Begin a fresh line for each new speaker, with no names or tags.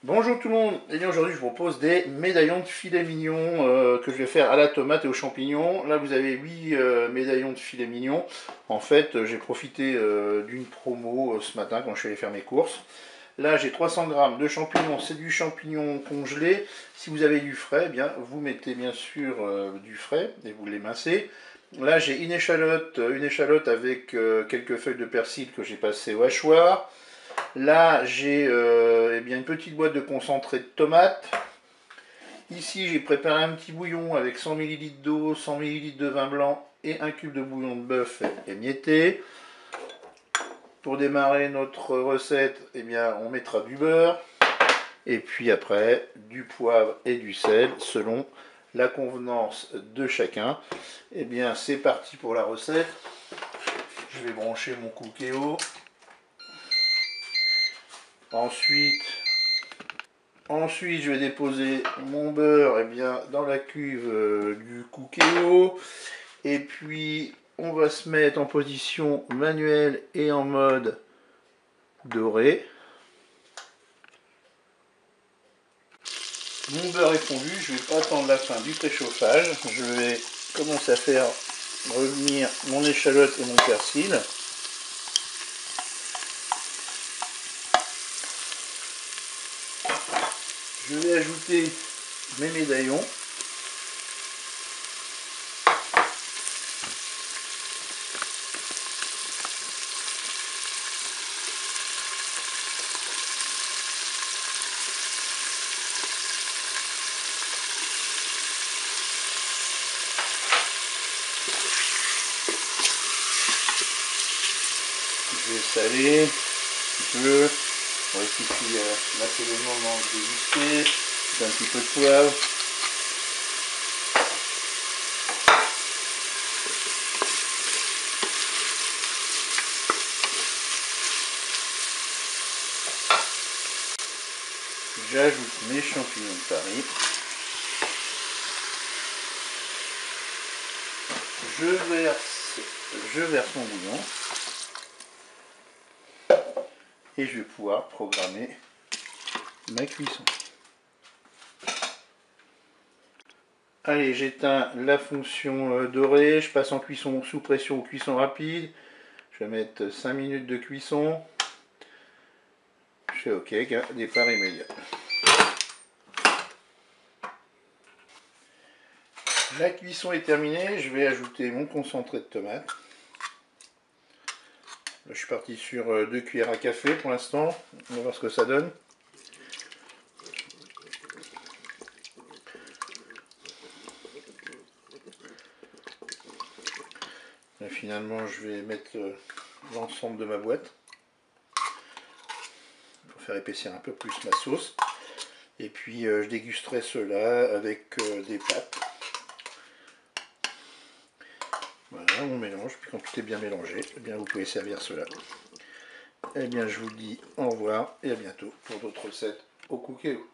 Bonjour tout le monde, et bien aujourd'hui je vous propose des médaillons de filet mignon que je vais faire à la tomate et aux champignons. Là vous avez 8 médaillons de filet mignon. En fait j'ai profité d'une promo ce matin quand je suis allé faire mes courses. Là j'ai 300 grammes de champignons, c'est du champignon congelé. Si vous avez du frais, eh bien vous mettez bien sûr du frais et vous l'émincez. Là j'ai une échalote avec quelques feuilles de persil que j'ai passé au hachoir. Là, j'ai eh bien une petite boîte de concentré de tomate. Ici, j'ai préparé un petit bouillon avec 100 ml d'eau, 100 ml de vin blanc et un cube de bouillon de bœuf émietté. Pour démarrer notre recette, eh bien, on mettra du beurre. Et puis après, du poivre et du sel, selon la convenance de chacun. Eh bien, c'est parti pour la recette. Je vais brancher mon Cookéo. Ensuite, je vais déposer mon beurre bien, dans la cuve du Cookéo. Et puis, on va se mettre en position manuelle et en mode doré. Mon beurre est fondu, je ne vais pas attendre la fin du préchauffage. Je vais commencer à faire revenir mon échalote et mon persil. Je vais ajouter mes médaillons. Je vais saler un petit peu. On rectifie l'assaisonnement que j'ai listé. Un petit peu de poivre. J'ajoute mes champignons de Paris. Je verse mon bouillon. Et je vais pouvoir programmer ma cuisson. Allez, j'éteins la fonction dorée. Je passe en cuisson sous pression ou cuisson rapide. Je vais mettre 5 minutes de cuisson. Je fais OK, départ immédiat. La cuisson est terminée, je vais ajouter mon concentré de tomate. Là, je suis parti sur 2 cuillères à café pour l'instant, on va voir ce que ça donne. Là, finalement, je vais mettre l'ensemble de ma boîte pour faire épaissir un peu plus ma sauce. Et puis, je dégusterai cela avec des pâtes. Voilà, on mélange, puis quand tout est bien mélangé, eh bien vous pouvez servir cela. Eh bien je vous dis au revoir et à bientôt pour d'autres recettes au Cookéo.